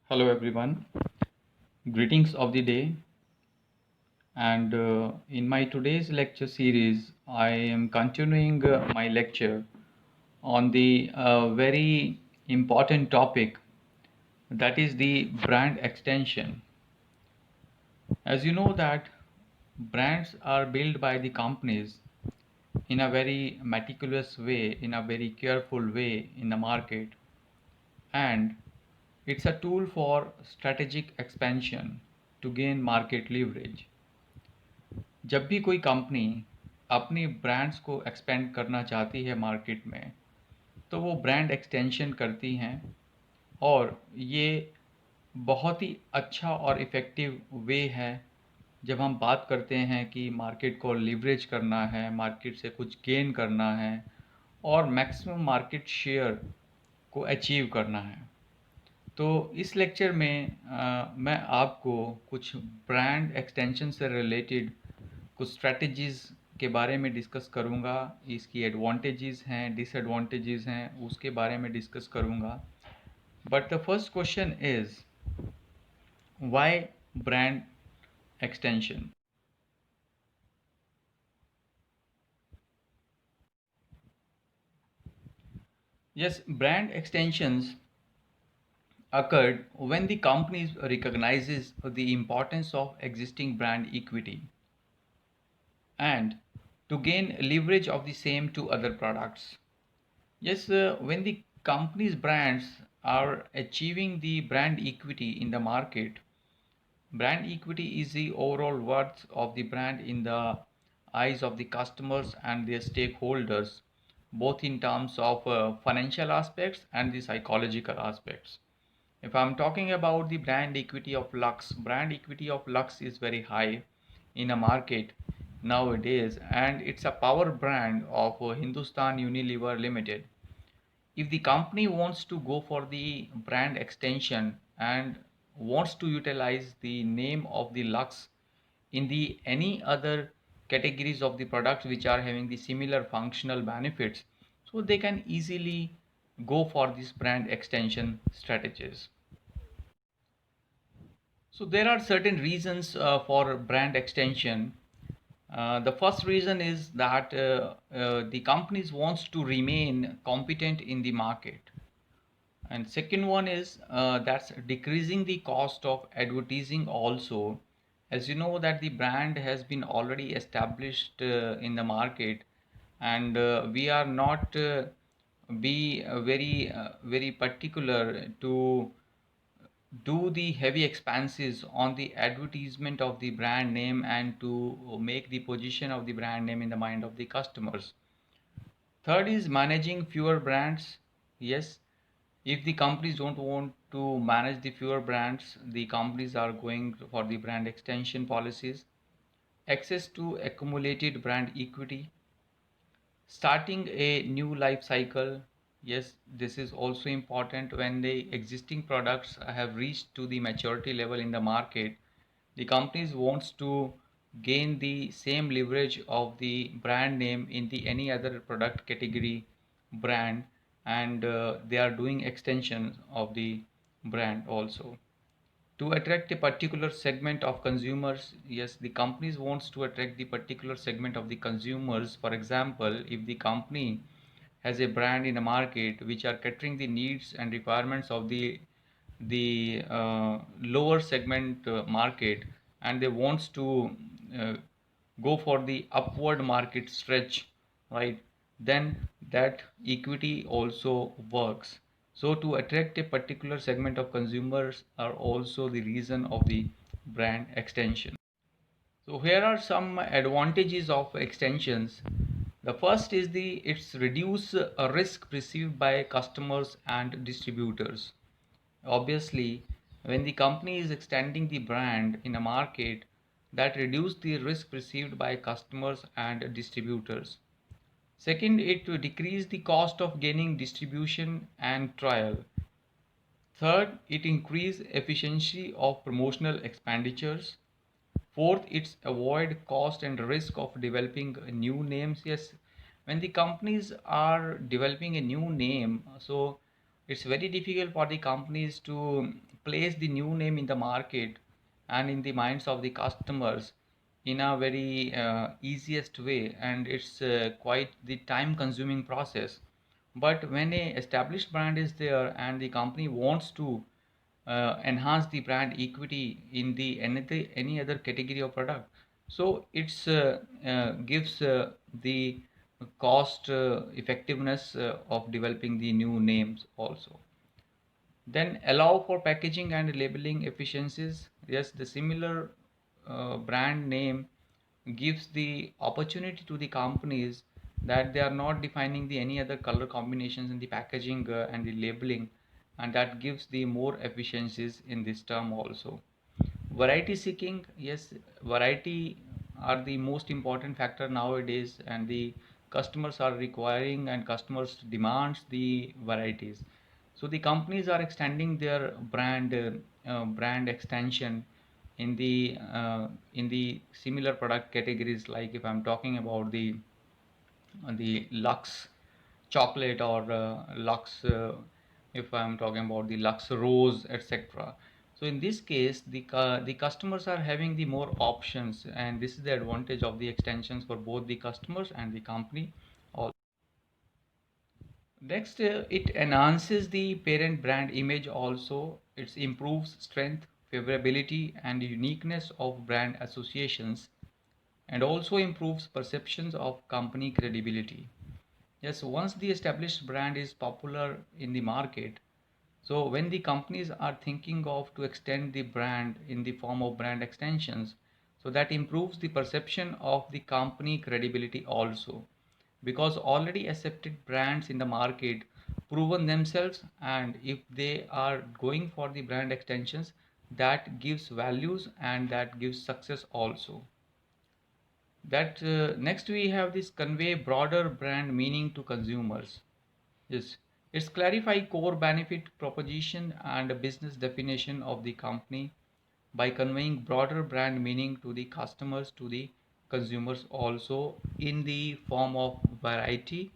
Hello everyone, greetings of the day. And in my today's lecture series, I am continuing my lecture on the very important topic, that is the brand extension. As you know that brands are built by the companies in a very meticulous way, in a very careful way in the market, and it's a tool for strategic expansion to gain market leverage. जब भी कोई company अपनी brands को expand करना चाहती है market में, तो वो ब्रांड एक्सटेंशन करती हैं। और ये बहुत ही अच्छा और इफ़ेक्टिव वे है जब हम बात करते हैं कि मार्केट को लिवरेज करना है, मार्केट से कुछ गेन करना है और मैक्सिमम मार्केट शेयर को अचीव करना है। तो इस लेक्चर में मैं आपको कुछ ब्रांड एक्सटेंशन से रिलेटेड कुछ स्ट्रैटेजीज़ के बारे में डिस्कस करूँगा। इसकी एडवांटेजेस हैं, डिसएडवांटेजेस हैं, उसके बारे में डिस्कस करूँगा। But the first question is why brand extension? Yes, brand extensions occurred when the company recognizes the importance of existing brand equity and to gain leverage of the same to other products. Yes, when the company's brands are achieving the brand equity in the market, brand equity is the overall worth of the brand in the eyes of the customers and their stakeholders, both in terms of financial aspects and the psychological aspects. If I'm talking about the brand equity of Lux, brand equity of Lux is very high in a market nowadays, and it's a power brand of Hindustan Unilever Limited. If the company wants to go for the brand extension and wants to utilize the name of the Lux in the any other categories of the products which are having the similar functional benefits, so they can easily go for this brand extension strategies. So there are certain reasons for brand extension. The first reason is that the companies wants to remain competent in the market, and second one is that's decreasing the cost of advertising also. As you know that the brand has been already established in the market, and we are not be very particular to do the heavy expenses on the advertisement of the brand name and to make the position of the brand name in the mind of the customers. Third is managing fewer brands. Yes, if the companies don't want to manage the fewer brands, the companies are going for the brand extension policies. Access to accumulated brand equity. Starting a new life cycle. Yes, this is also important. When the existing products have reached to the maturity level in the market, the companies wants to gain the same leverage of the brand name in the any other product category brand, and they are doing extension of the brand also to attract a particular segment of consumers. Yes, the companies wants to attract the particular segment of the consumers. For example, if the company has a brand in a market which are catering the needs and requirements of the lower segment market, and they wants to uh, go for the upward market stretch, right, then that equity also works. So to attract a particular segment of consumers are also the reason of the brand extension. So here are some advantages of extensions. The first is the it's reduce a risk perceived by customers and distributors. Obviously, when the company is extending the brand in a market, that reduce the risk perceived by customers and distributors. Second, it will decrease the cost of gaining distribution and trial. Third, it increase efficiency of promotional expenditures. Fourth, it's avoid cost and risk of developing new names. Yes, when the companies are developing a new name, so it's very difficult for the companies to place the new name in the market and in the minds of the customers in a very easiest way, and it's quite the time consuming process. But when a established brand is there and the company wants to enhance the brand equity in the any other category of product, so it's gives the cost effectiveness of developing the new names also. Then allow for packaging and labeling efficiencies. Yes, the similar brand name gives the opportunity to the companies that they are not defining the any other color combinations in the packaging and the labeling, and that gives the more efficiencies in this term also. Variety seeking, yes, variety are the most important factor nowadays, and the customers are requiring and customers demands the varieties. So the companies are extending their brand extension in the similar product categories. Like if I'm talking about the Lux chocolate, or Lux, if I'm talking about the Lux Rose, etc. So in this case, the customers are having the more options, and this is the advantage of the extensions for both the customers and the company. Next, it enhances the parent brand image also. It improves strength, favorability, and uniqueness of brand associations, and also improves perceptions of company credibility. Yes, once the established brand is popular in the market, so when the companies are thinking of to extend the brand in the form of brand extensions, so that improves the perception of the company credibility also, because already accepted brands in the market proven themselves, and if they are going for the brand extensions, that gives values and that gives success also. That next we have this convey broader brand meaning to consumers. Yes, it's clarify core benefit proposition and a business definition of the company by conveying broader brand meaning to the customers, to the consumers also, in the form of variety,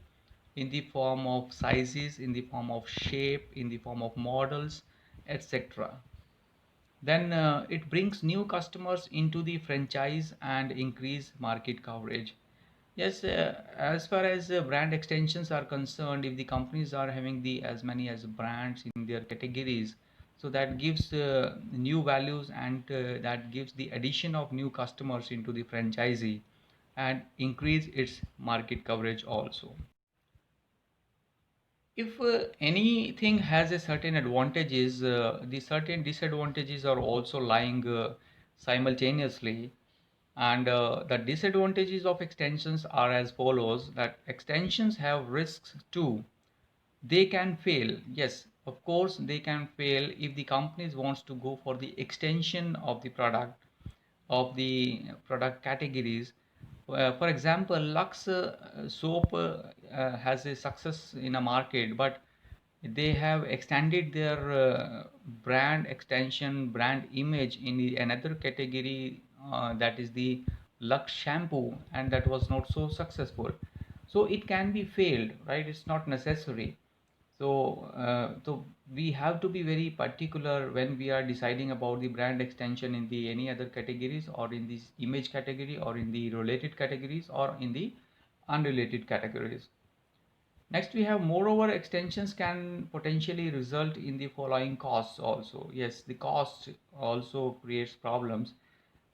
in the form of sizes, in the form of shape, in the form of models, etc. Then it brings new customers into the franchise and increase market coverage. Yes, as far as brand extensions are concerned, if the companies are having the as many as brands in their categories, so that gives new values, and that gives the addition of new customers into the franchisee and increase its market coverage also. If anything has a certain advantages, the certain disadvantages are also lying simultaneously. And the disadvantages of extensions are as follows: that extensions have risks too. They can fail. Yes, of course, they can fail if the companies wants to go for the extension of the product, of the product categories. For example, Lux soap has a success in a market, but they have extended their brand extension, brand image in another category, that is the Lux shampoo, and that was not so successful. So it can be failed, right? It's not necessary. So we have to be very particular when we are deciding about the brand extension in the any other categories, or in this image category, or in the related categories, or in the unrelated categories. Next, we have moreover extensions can potentially result in the following costs also. Yes, the cost also creates problems,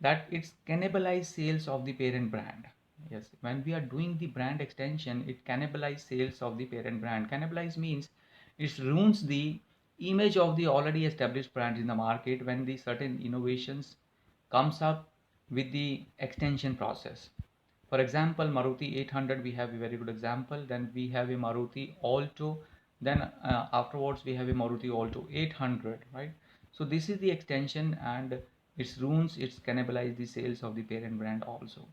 that it's cannibalize sales of the parent brand. Yes, when we are doing the brand extension, it cannibalize sales of the parent brand. Cannibalize means it ruins the image of the already established brand in the market when the certain innovations comes up with the extension process. For example, Maruti 800, we have a very good example. Then we have a Maruti Alto. Then afterwards, we have a Maruti Alto 800, right? So this is the extension, and its ruins, it's cannibalize the sales of the parent brand also.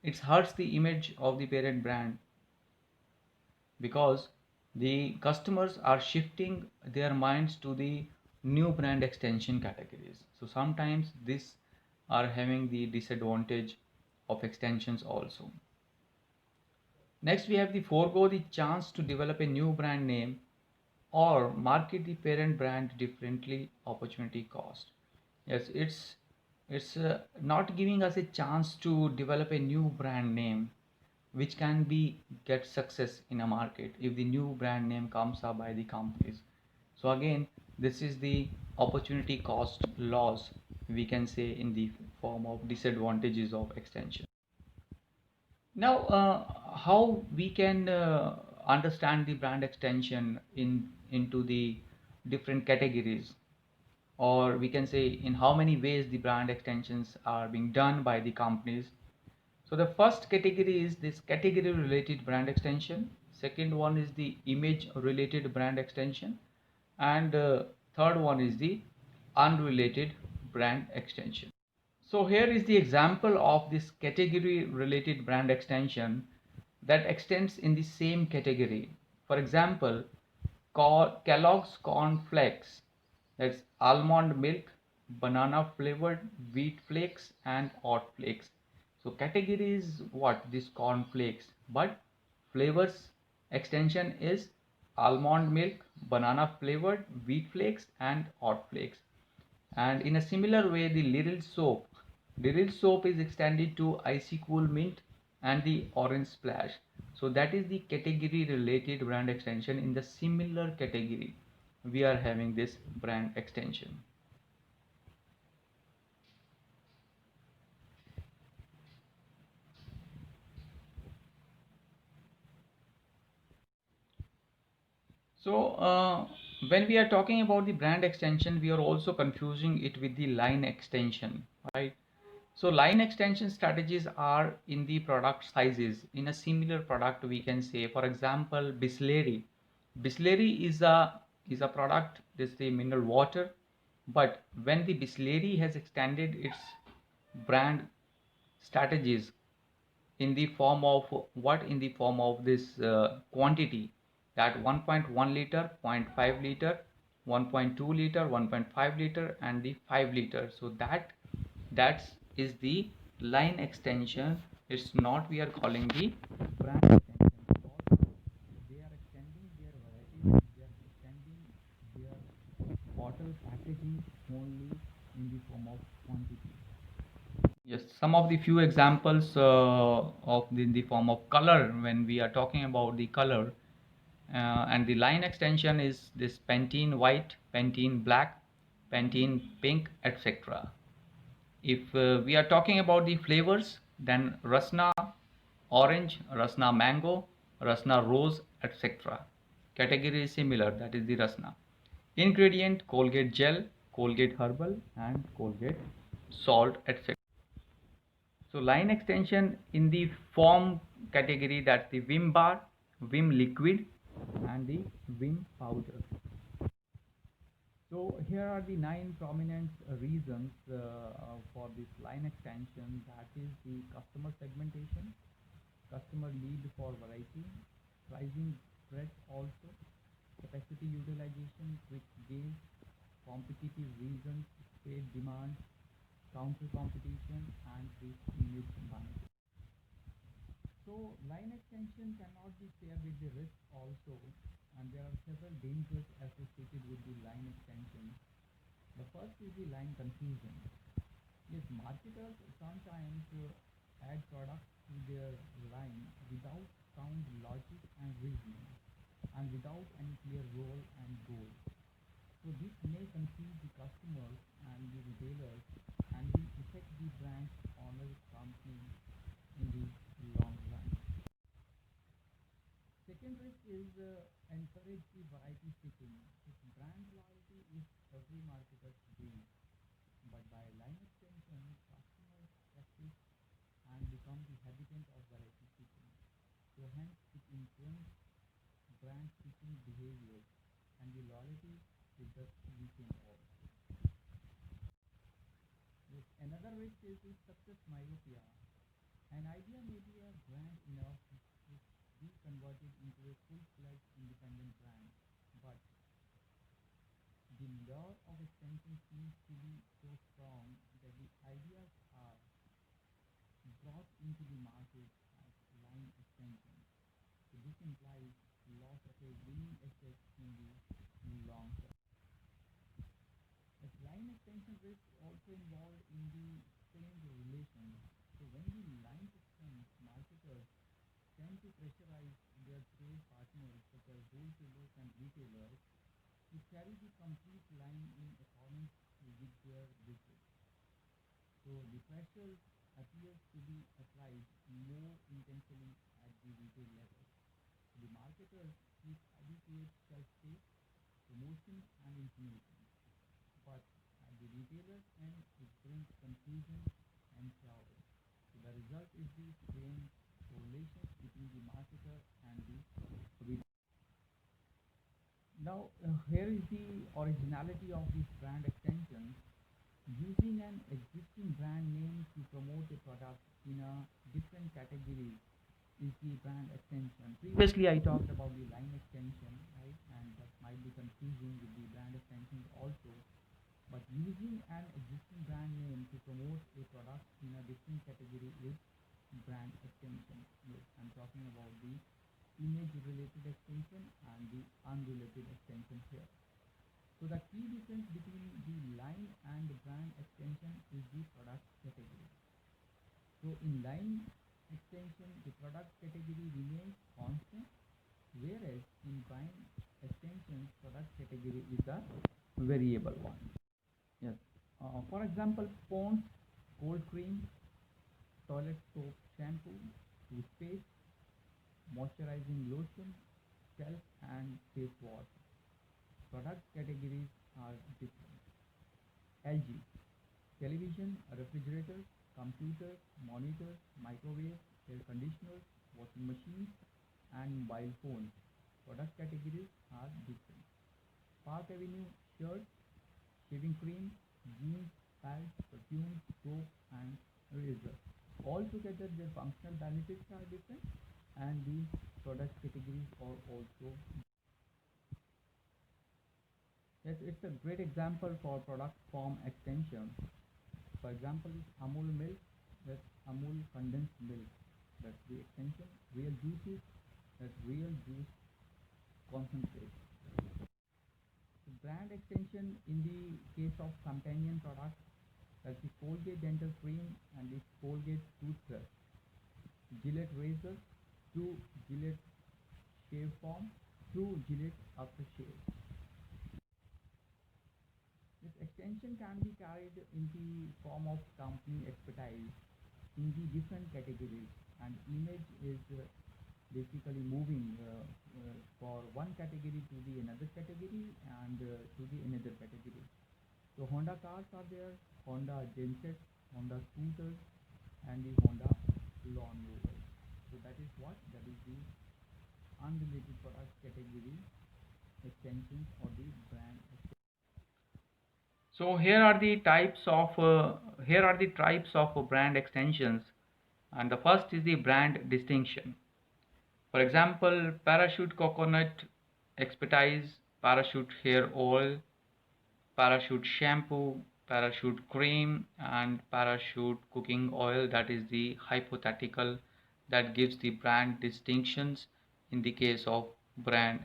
It hurts the image of the parent brand, because the customers are shifting their minds to the new brand extension categories. So sometimes this are having the disadvantage of extensions also. Next, we have the forego the chance to develop a new brand name or market the parent brand differently, opportunity cost. Yes, it's not giving us a chance to develop a new brand name which can be get success in a market if the new brand name comes up by the companies. So again, this is the opportunity cost loss, we can say, in the form of disadvantages of extension. Now, how we can understand the brand extension into the different categories, or we can say in how many ways the brand extensions are being done by the companies. So the first category is this category related brand extension. Second one is the image related brand extension, and third one is the unrelated brand extension. So here is the example of this category related brand extension that extends in the same category. For example, Kellogg's Corn Flakes, that's almond milk, banana flavored wheat flakes, and oat flakes. So category is what? This corn flakes, but flavors extension is almond milk, banana flavored wheat flakes, and oat flakes. And in a similar way, the Little soap is extended to icy cool mint and the orange splash. So that is the category related brand extension. In the similar category, we are having this brand extension. So when we are talking about the brand extension, we are also confusing it with the line extension, right? So line extension strategies are in the product sizes. In a similar product, we can say, for example, Bisleri. Bisleri is a product. This is the mineral water, but when the Bisleri has extended its brand strategies in the form of what? In the form of this quantity, that 1.1 liter, zero point 0.5 liter, 1.2 liter, 1.5 liter, and the 5 liter. So that is the line extension. It's not we are calling the brand extension, because they are extending their variety, they are extending their bottle packaging only in the form of quantity. Yes, some of the few examples of the form of color, when we are talking about the color, and the line extension is this Pantene white, Pantene black, Pantene pink, etc. If we are talking about the flavors, then Rasna orange, Rasna mango, Rasna rose, etc. Category is similar, that is the Rasna. Ingredient: Colgate gel, Colgate herbal, and Colgate salt, etc. So line extension in the form category, that's the Vim bar, Vim liquid, and the Vim powder. So here are the 9 prominent reasons for this line extension. That is the customer segmentation, customer need for variety, pricing breadth also, capacity utilization, quick gains, competitive reasons, trade demand, counter competition, and the image benefit. So line extension cannot be paired with the risk also, and there are several dangers associated with the line extension. The first is the line confusion. Yes, marketers sometimes add products to their line without sound logic and reasoning, and without any clear role and goal. So this may confuse the customers and the retailers, and will affect the brand's honor company in the long run. Second risk is encourage the variety seeking. If brand loyalty is every marketer's dream, but by line extension, customers practice and become the habitant of variety seeking. So hence it influences brand seeking behaviors, and the loyalty is just weakened also. Yes, another risk is the success myopia. An idea may be a brand enough to be converted into a full-fledged independent brand, but the lure of extension seems to be so strong that the ideas are brought into the market as line extensions. So this implies loss of a winning asset in the long term. As line extension risk also involved in the strained relation. So when the line extends, marketers tend to pressurize their trade partners such as wholesalers and retailers to carry the complete line in accordance with their wishes. So the pressure appears to be applied more intensely at the retail level. The marketers keep adequate shelf space, promotion and information. But at the retailer's end, it brings confusion and chaos. So the result is the strained correlations between the marketer and the retailer. Now, here is the originality of this brand extension. Using an existing brand name to promote a product in a different category is the brand extension. Previously, I talked about the line extension, right? And that might be confusing with the brand extension also. But using an existing brand name to promote a product in a different category is brand extension. Yes, I'm talking about the image related extension and the unrelated extension here. So the key difference between the line and the brand extension is the product category. So in line extension, the product category remains constant, whereas in brand extension, product category is a variable one. Yes. For example, Pond's cold cream, toilet soap shampoo, toothpaste, moisturizing lotion, scalp and face wash. Product categories are different. LG, television, refrigerators, computers, monitors, microwaves, air conditioners, washing machines, and mobile phones. Product categories are different. Park Avenue, shirts, shaving cream, jeans, pads, perfumes, soap, and razor. Altogether, their functional benefits are different, and the product categories are also. Yes, it's a great example for product form extension. For example, is Amul milk, that's Amul condensed milk, that's the extension. Real juices, that's real juice concentrate. So brand extension in the case of companion products, that's the Colgate dental cream and the Colgate toothbrush. Gillette razor to Gillette shave foam to Gillette aftershave. This extension can be carried in the form of company expertise in the different categories, and image is basically moving for one category to the another category and to the another category. So Honda cars are there, Honda gensets, Honda scooters, and the Honda lawn movers. So that is what? That is the unrelated product category extensions or the brand extensions. So here are the types of brand extensions, and the first is the brand distinction. For example, Parachute Coconut Expertise, Parachute Hair Oil, Parachute Shampoo, Parachute Cream, and Parachute Cooking Oil. That is the hypothetical that gives the brand distinctions in the case of brand.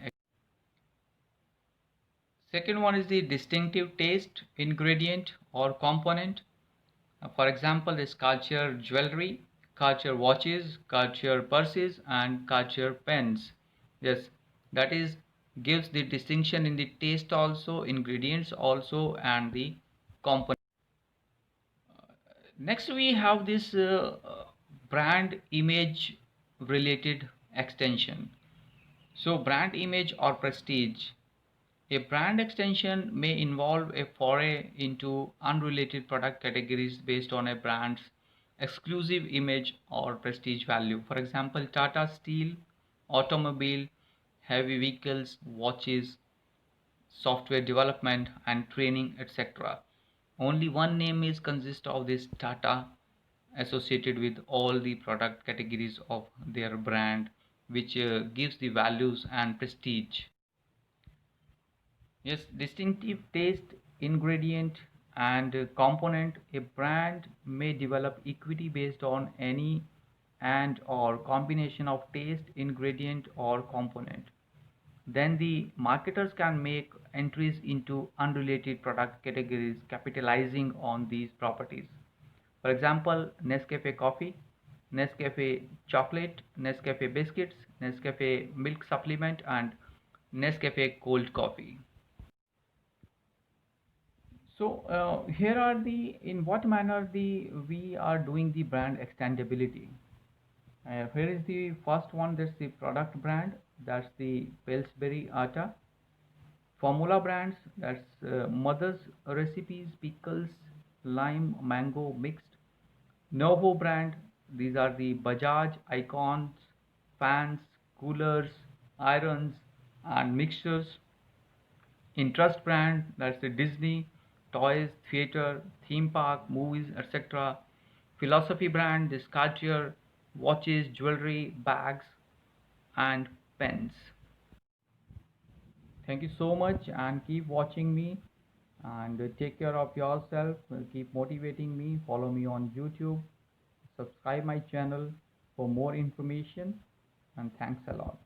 Second one is the distinctive taste, ingredient, or component. For example, is culture jewelry, culture watches, culture purses, and culture pens. Yes, that is gives the distinction in the taste also, ingredients also, and the component. Next, we have this brand image related extension. So, brand image or prestige. A brand extension may involve a foray into unrelated product categories based on a brand's exclusive image or prestige value. For example, Tata Steel, automobile, heavy vehicles, watches, software development and training, etc. Only one name is consist of this Tata associated with all the product categories of their brand, which gives the values and prestige. Yes, distinctive taste, ingredient, and component. A brand may develop equity based on any and or combination of taste, ingredient, or component. Then the marketers can make entries into unrelated product categories capitalizing on these properties. For example, Nescafe coffee, Nescafe chocolate, Nescafe biscuits, Nescafe milk supplement, and Nescafe cold coffee. So here are the in what manner the we are doing the brand extendability. Here is the first one. That's the product brand. That's the Pillsbury Atta. Formula brands. That's Mother's Recipes pickles, lime mango mixed. Novo brand. These are the Bajaj icons, fans, coolers, irons, and mixtures. Interest brand, that's the Disney, toys, theater, theme park, movies, etc. Philosophy brand, this Cartier, watches, jewelry, bags, and pens. Thank you so much and keep watching me and take care of yourself. Keep motivating me. Follow me on YouTube. Subscribe my channel for more information and thanks a lot.